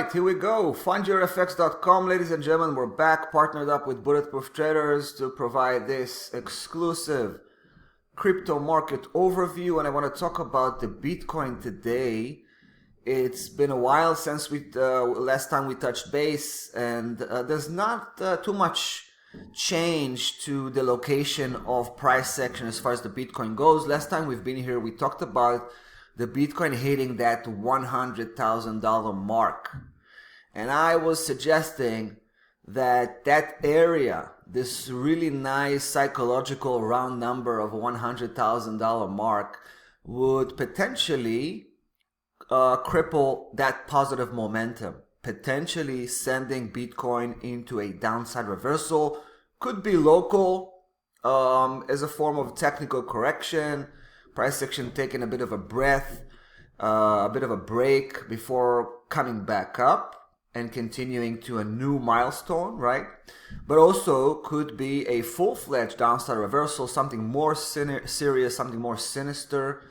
right, here we go. FindYourFX.com, ladies and gentlemen. We're back, partnered up with Bulletproof Traders to provide this exclusive crypto market overview. And I want to talk about the Bitcoin today. It's been a while since last time we touched base, and there's not too much change to the location of price action as far as the Bitcoin goes. Last time we've been here, we talked about the Bitcoin hitting that $100,000 mark. And I was suggesting that that area, this really nice psychological round number of $100,000 mark, would potentially cripple that positive momentum, potentially sending Bitcoin into a downside reversal. Could be local as a form of technical correction, price action taking a bit of a breath, a bit of a break before coming back up and continuing to a new milestone, right? But also could be a full-fledged downside reversal, something more serious, something more sinister,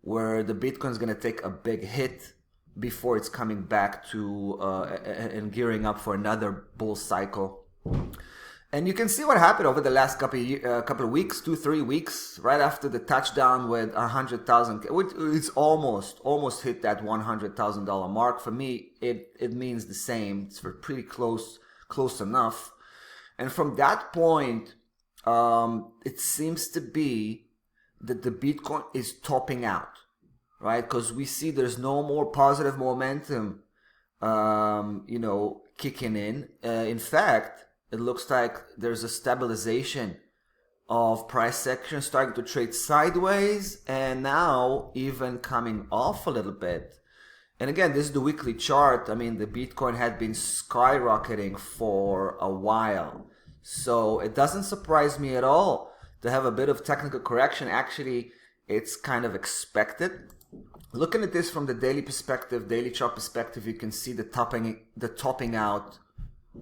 where the Bitcoin is going to take a big hit before it's coming back to and gearing up for another bull cycle. And you can see what happened over the last couple of weeks, 2-3 weeks, right after the touchdown with 100,000. It's almost hit that $100,000 mark. For me, it means the same. It's pretty close enough. And from that point, it seems to be that the Bitcoin is topping out, right? Because we see there's no more positive momentum, kicking in. In fact, it looks like there's a stabilization of price action starting to trade sideways and now even coming off a little bit. And again, this is the weekly chart. I mean, the Bitcoin had been skyrocketing for a while. So it doesn't surprise me at all to have a bit of technical correction. Actually, it's kind of expected. Looking at this from the daily perspective, daily chart perspective, you can see the topping out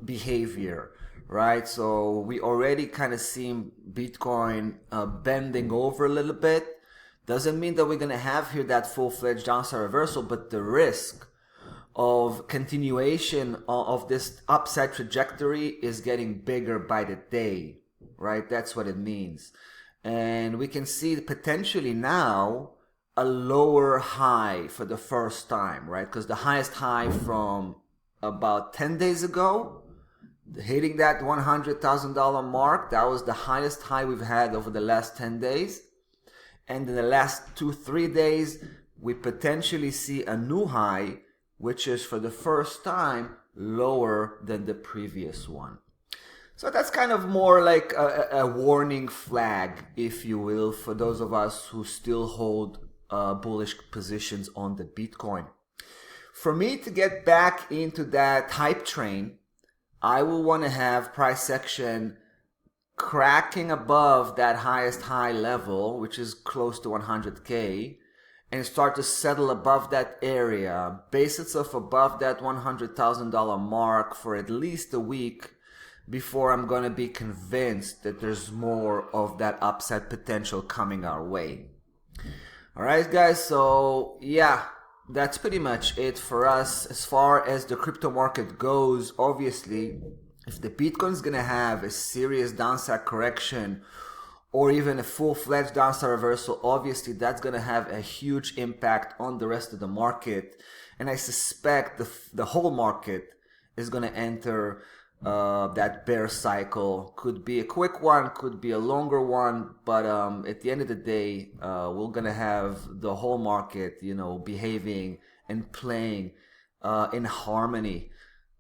behavior, right? So we already kind of seen Bitcoin bending over a little bit. Doesn't mean that we're going to have here that full-fledged downside reversal, but the risk of continuation of this upside trajectory is getting bigger by the day, right? That's what it means. And we can see potentially now a lower high for the first time, right? Because the highest high from about 10 days ago, hitting that $100,000 mark, that was the highest high we've had over the last 10 days. And in the last 2-3 days, we potentially see a new high, which is for the first time lower than the previous one. So that's kind of more like a warning flag, if you will, for those of us who still hold bullish positions on the Bitcoin. For me to get back into that hype train, I will want to have price action cracking above that highest high level, which is close to 100K, and start to settle above that area, base itself above that $100,000 mark for at least a week before I'm going to be convinced that there's more of that upside potential coming our way. All right, guys, so yeah, that's pretty much it for us as far as the crypto market goes. Obviously, if the Bitcoin is going to have a serious downside correction or even a full-fledged downside reversal, obviously that's going to have a huge impact on the rest of the market. And I suspect the whole market is going to enter that bear cycle. Could be a quick one, could be a longer one, but at the end of the day, we're gonna have the whole market, behaving and playing in harmony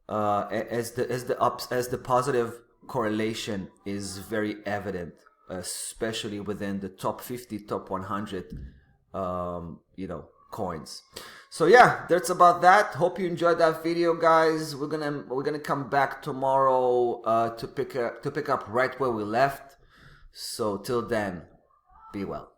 as the positive correlation is very evident, especially within the top 50, top 100, coins. So yeah, that's about that. Hope you enjoyed that video, guys. We're gonna come back tomorrow to pick up right where we left. So till then, be well.